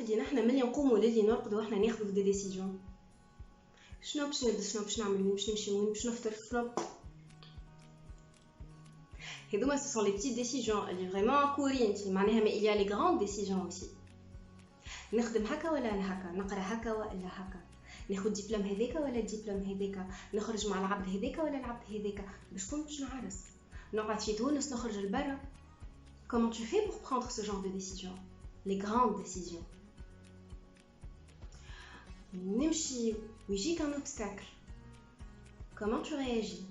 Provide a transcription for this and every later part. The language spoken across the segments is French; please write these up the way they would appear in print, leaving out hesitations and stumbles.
تعتقدي نحن ملي نقوموا للي نرقدوا واحنا ناخذوا دي ديسيجن؟ شنو باش نلبس، شنو باش نعمل، وين باش نمشي، وين باش نفطر، شنو هذوما ce sont les petites décisions اللي vraiment كورين معناها ما il y a les grandes décisions aussi. نخدم هكا ولا هكا، نقرا هكا ولا هكا، ناخذ دبلوم هذاك ولا الدبلوم هذاك، نخرج مع العبد هذاك ولا العبد هذاك، باش كنت نعرس نقعد في تونس نخرج لبرا. Comment tu fais pour prendre ce genre de décision, les grandes décisions? نمشي ويجيك un obstacle, comment tu réagis?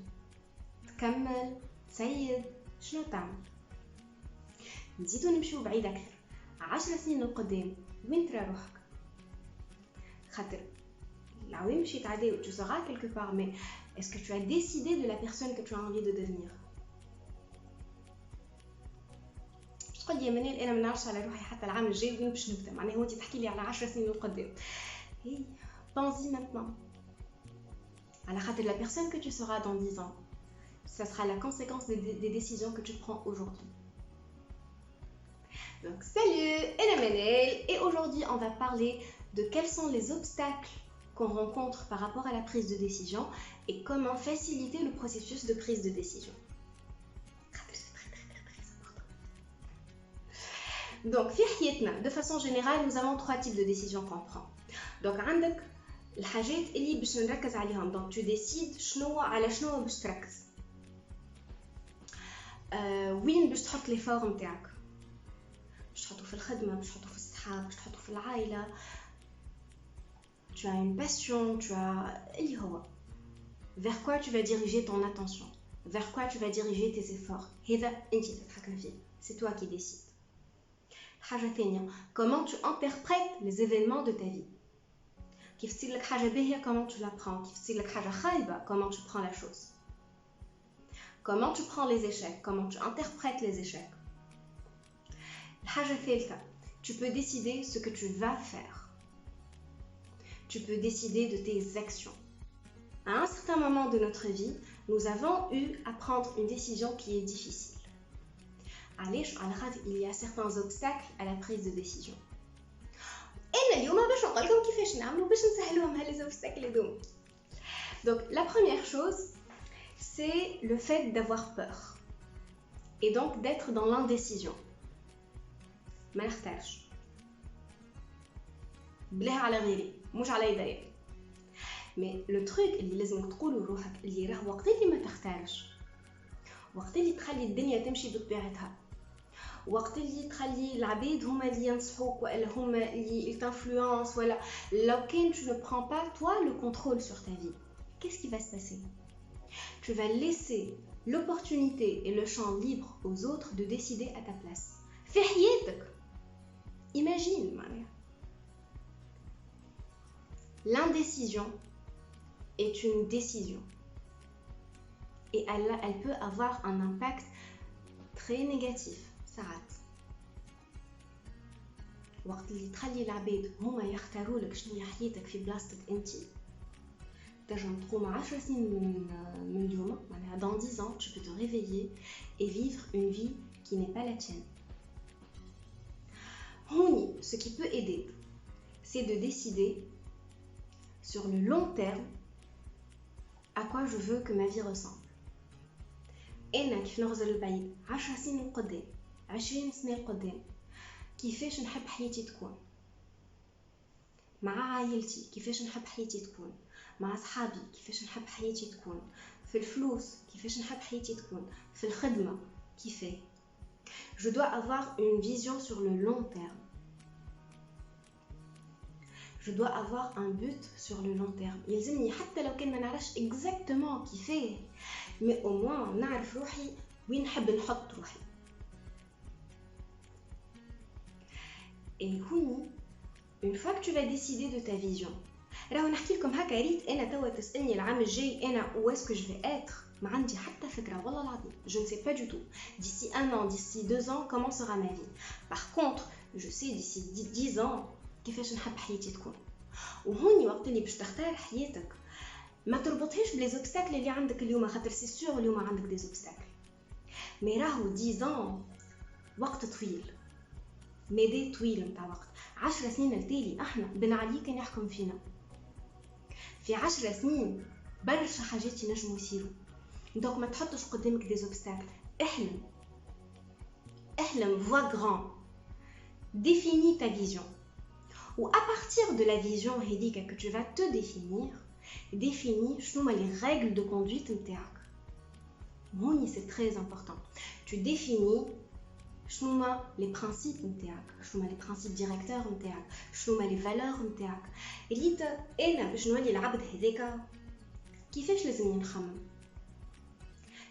تكمل، تسيد، شنو تعمل؟ نزيدو نمشيو بعيد أكثر 10 سنين للقدام، وين ترى روحك؟ خاطر العوام مش يتعداو، tu seras quelque part, mais est-ce que tu as décidé de la personne que tu as envie de devenir? باش تقول لي منال انا ما نعرفش على روحي حتى العام الجاي وين باش نبدا، معناها هو انت تحكي لي على 10 سنين للقدام. هي pensez maintenant, على خاطر la personne que tu seras dans 10 ans, ça sera la conséquence des décisions que tu prends aujourd'hui. Donc salut, Ella Manel, et aujourd'hui on va parler de quels sont les obstacles qu'on rencontre par rapport à la prise de décision et comment faciliter le processus de prise de décision. C'est très important. Donc de façon générale, nous avons 3 types de décisions qu'on prend. Donc عندك الحاجات اللي باش نركز عليهم، donc tu décides شنو على شنو باش تركز، وين باش تحط لي فور نتاعك، باش تحطو في الخدمه، باش تحطو في الصحاب، باش تحطو في العائله. tu as une passion, tu as اللي هو vers quoi tu vas diriger ton attention, vers quoi tu vas diriger tes efforts. هذا انت تتحكم فيه، c'est toi qui décides. حاجه ثانيه، comment tu interprètes les événements de ta vie. كيف تصير لك حاجه باهيه comment tu la prends, كيف تصير لك حاجه خايبه comment tu prends la chose. Comment tu prends les échecs, comment tu interprètes les échecs. الحاجة الثالثة, tu peux décider ce que tu vas faire. Tu peux décider de tes actions. À un certain moment de notre vie, nous avons eu à prendre une décision qui est difficile. علاش؟ على خاطر il y a certains obstacles à la prise de décision. أنا اليوم باش نقول لكم كيفاش نعملوا باش نسهلوهم هالي obstacles هذوما. Donc la première chose, c'est le fait d'avoir peur et donc d'être dans l'indécision. ما نختارش بلاه على غيري مش على يدي. mais le truc اللي لازم تقوله لروحك اللي راه وقت اللي ما تختارش، وقت اللي تخلي الدنيا تمشي بطبيعتها، وقت اللي تخلي العباد هما اللي ينصحوك ولا هما اللي t'influencent، ولا لو كان tu ne prends pas toi le contrôle sur ta vie, qu'est-ce qui va se passer? Tu vas laisser l'opportunité et le champ libre aux autres de décider à ta place. في حياتك. Imagine, Maria. L'indécision est une décision. Et elle peut avoir un impact très négatif. Ça rate. وقت اللي تخلي العباد هما يختاروا لك شنو هي حياتك في بلاصتك انت، تنجم تقوم 10 سنين من اليوم، معناها dans 10 ans tu peux te réveiller et vivre une vie qui n'est pas la tienne. Honi, ce qui peut aider, c'est de décider sur le long terme à quoi je veux que ma vie ressemble. أنا كيف نغزل البعيد 10 سنين قدام، 20 سنة قدام، كيفاش نحب حياتي تكون مع عائلتي، كيفاش نحب حياتي تكون مع أصحابي، كيفاش نحب حياتي تكون في الفلوس، كيفاش نحب حياتي تكون في الخدمة، كيفاه. Je dois avoir une vision sur le long terme. Je dois avoir un but sur le long terme. يلزمني حتى لو كان ما نعرفش exactement كيفاه، mais au moins نعرف روحي وين نحب نحط روحي. Et هوني une fois que tu vas décider de ta vision، راهو نحكي لكم هكا ريت انا توا تسالني العام الجاي انا où est-ce que je vais être، ما عندي حتى فكره والله العظيم. je ne sais pas du tout d'ici 1 an, d'ici 2 ans comment sera ma vie. par contre je sais d'ici 10 ans كيفاش نحب حياتي تكون. وهوني وقت اللي باش تختار حياتك ما تربطهاش بلي زوبستاكل اللي عندك اليوم، خاطر سي سور اليوم عندك دي زوبستاكل، مي راهو 10 ans وقت طويل. مدى طويل متاع وقت. 10 سنين التالي احنا بن علي كان يحكم فينا. في 10 سنين برشا حاجات ينجموا يصيروا. دونك ما تحطش قدامك دي زوبستاكل. احلم فوا غران. Définis ta vision. Ou à partir de la vision que tu vas te définir, définis les règles de conduite نتاعك. هوني c'est très important. Tu définis les principes نتاعك، les principes directeurs نتاعك، les valeurs نتاعك. اللي انا باش نولي العبد هذاك كيفاش لازمني نخمم،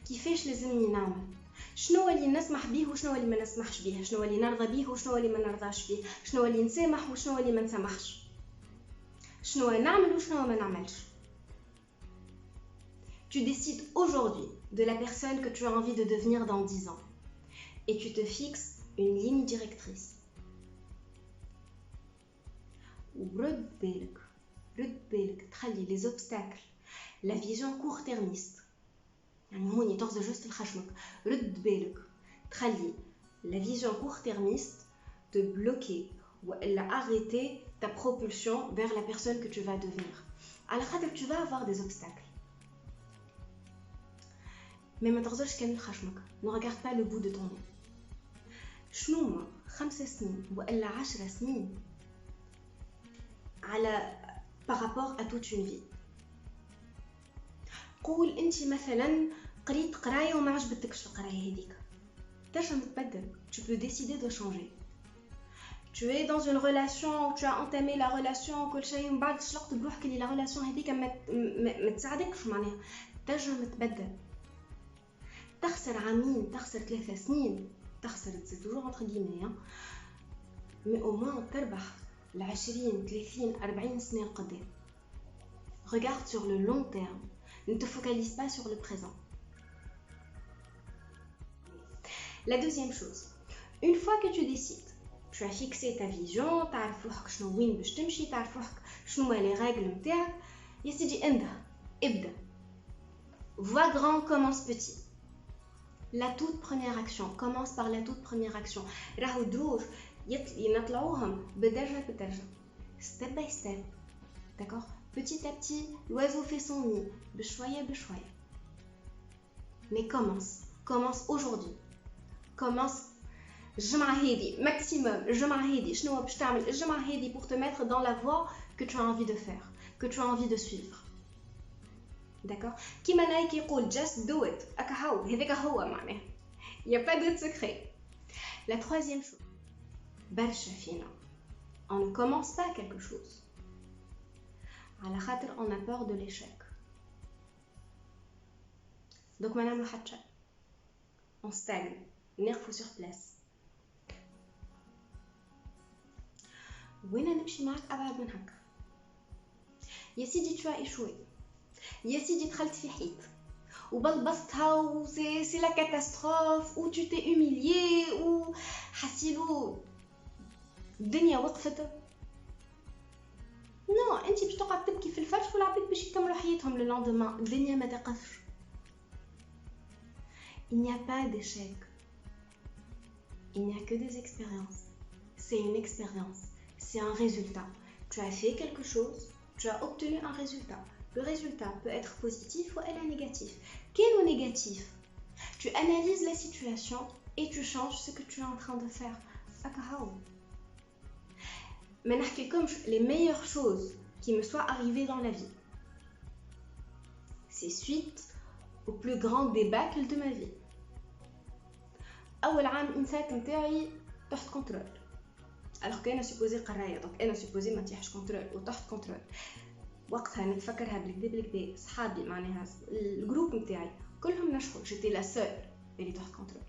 كيفاش لازمني نعمل، شنو اللي نسمح به وشنو اللي ما نسمحش به، شنو اللي نرضى به وشنو اللي ما نرضاش به، شنو اللي نسامح وشنو اللي ما نسامحش، شنو نعمل وشنو ما نعملش. Tu décides aujourd'hui de la personne que tu as envie de devenir dans 10 ans et tu te fixes une ligne directrice. ورد بالك تخلي les obstacles la vision court-termiste. يعني هوني تغزى جوست الخشمك. رد بالك تخلي la vision court-termiste te bloquer ou arrêter ta propulsion vers la personne que tu vas devenir. على خاطر tu vas avoir des obstacles. Mais ما تغزرش كامل خشمك. Ne regarde pas le bout de ton nez. شنو هما 5 سنين ولا 10 سنين على par rapport à toute une vie. قول انت مثلا قريت قرايه وما عجبتكش القرايه هذيك، تنجم تبدل. tu peux décider de changer. tu es dans une relation ou tu as entamé la relation كل شيء، من بعد شلقت بروحك اللي la relation هذيك ما تساعدكش، معناها تنجم تبدل. تخسر عامين، تخسر 3 سنين، تخسر c'est toujours entre guillemets mais au moins تربح 20 30 40 سنه قدام. regarde sur le long terme. Ne te focalise pas sur le présent. La deuxième chose, une fois que tu décides, tu as fixé ta vision, تعرف روحك شنو وين باش تمشي، تعرف روحك شنو les règles نتاعك، يا سيدي ابدا. Vois grand, commence petit. La toute première action, commence par la toute première action. راهو دروج ينطلعوهم بدرجة step by step. D'accord? Petit à petit, l'oiseau fait son nid, بشوية. Mais commence aujourd'hui. Commence الجمعة هذه maximum. الجمعة هذه شنو باش تعمل الجمعة هذه pour te mettre dans la voie que tu as envie de faire, que tu as envie de suivre. D'accord? كيما نايك يقول just do it. هكا هذاك هو معناه. Il n'y a pas d'autre secret. La troisième chose, برشا فينا on ne commence pas quelque chose على خاطر on a peur de l'échec. Donc ما نعملو حتى شيء. On stagne, نقفو sur place. وين نمشي معك أبعد من هكا. يا سيدي tu as échoué. يا سيدي دخلت في حيط وبلبستها و c'est la catastrophe ou tu t'es humilié ou حسيلو الدنيا وقفت. نو انت باش تقعد تبكي في الفرش والعباد باش يكملوا حياتهم لو لوندومان. الدنيا ما تقفش. Il n'y a pas d'échec. Il n'y a que des expériences. C'est une expérience. C'est un résultat. Tu as fait quelque chose, tu as obtenu un résultat. Le résultat peut être positif ou elle est négatif. Quel est négatif? Tu analyses la situation et tu changes ce que tu es en train de faire. Mais نحكي لكمش les meilleures choses qui me soient arrivées dans la vie. C'est suite au plus grand débâcle de ma vie. أول عام إنسات متاعي تحت كنترول. alors que أنا supposé قراية، donc أنا supposé ما تيحش كنترول وتحت كنترول. وقتها نتفكرها بالكدا صحابي معناها الجروب متاعي كلهم نجحوا، جيتي لا سول اللي تحت كنترول.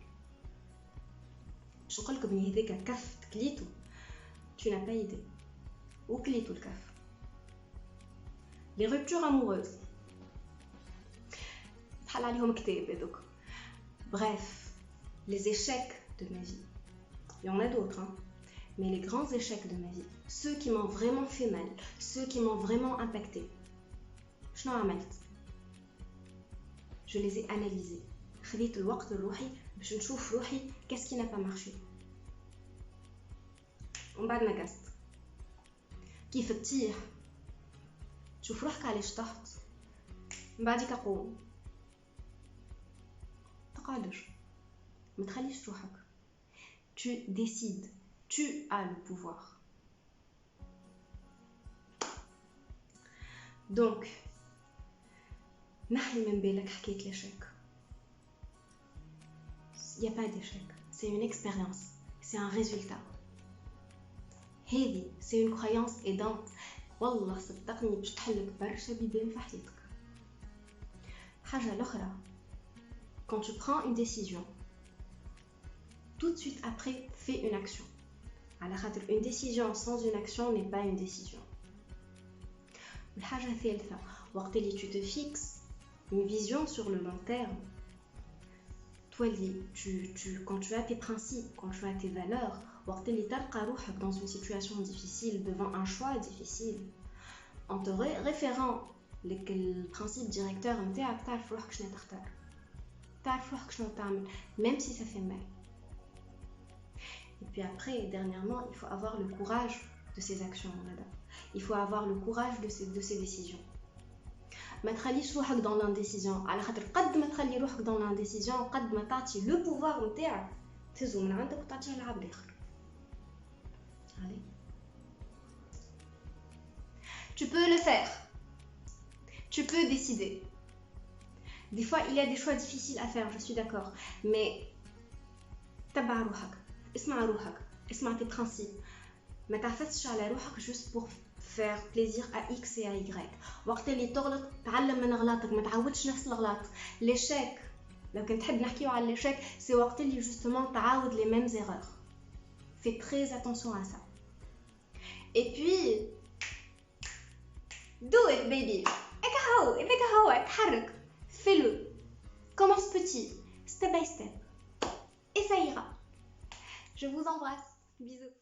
باش نقولكم بلي هذاك كف تكليتو tu n'as pas idée. وكليتو الكف. les ruptures amoureuses بحال عليهم كتاب هذوك. bref, les échecs de ma vie, il y en a d'autres mais les grands échecs de ma vie, ceux qui m'ont vraiment fait mal, ceux qui m'ont vraiment impacté, شنو عملت؟ je les ai analysés. خذيت الوقت الروحي باش نشوف روحي qu'est-ce qui n'a pas marché. ومن بعد نقصت كيف تطيح تشوف روحك علاش طحت من بعدك قوم تقعدش ما تخليش روحك tu décides tu as le pouvoir donc نحي من بالك حكاية l'échec il n'y a pas d'échec c'est une expérience c'est un résultat هذه c'est une croyance aidante والله صدقني باش تحلك برشا بيبان في حياتك حاجة الأخرى quand tu prends une décision tout de suite après fais une action على خاطر une décision sans une action n'est pas une décision الحاجة الثالثة وقت اللي tu te fixes une vision sur le long terme toi quand tu as tes principes quand tu as tes valeurs وقت اللي تلقى روحك dans une situation difficile devant un choix difficile en te référant le principe directeur نتاعك تعرف روحك شنو تختار تعرف روحك شنو تعمل même si ça fait mal et puis après dernièrement il faut avoir le courage de ces actions il faut avoir le courage de ces décisions ما تخليش روحك dans l'indécision على خاطر قد ما تخلي روحك dans l'indécision قد ما تعطي le pouvoir نتاعك تهزو من عندك وتعطيه لعبد اخر allez tu peux le faire tu peux décider des fois il y a des choix difficiles à faire je suis d'accord mais تبع روحك اسمع روحك اسمع tes principes ما تعفسش على روحك juste pour faire plaisir à X et à Y وقت اللي تغلط تعلم من غلطك ما تعودش نفس الغلط l'échec لو كنت تحب نحكيو على l'échec c'est وقت اللي justement تعاود les mêmes erreurs fais très attention à ça et puis do it baby إذا هو تحرك fais-le commence petit step by step et ça ira je vous embrasse bisous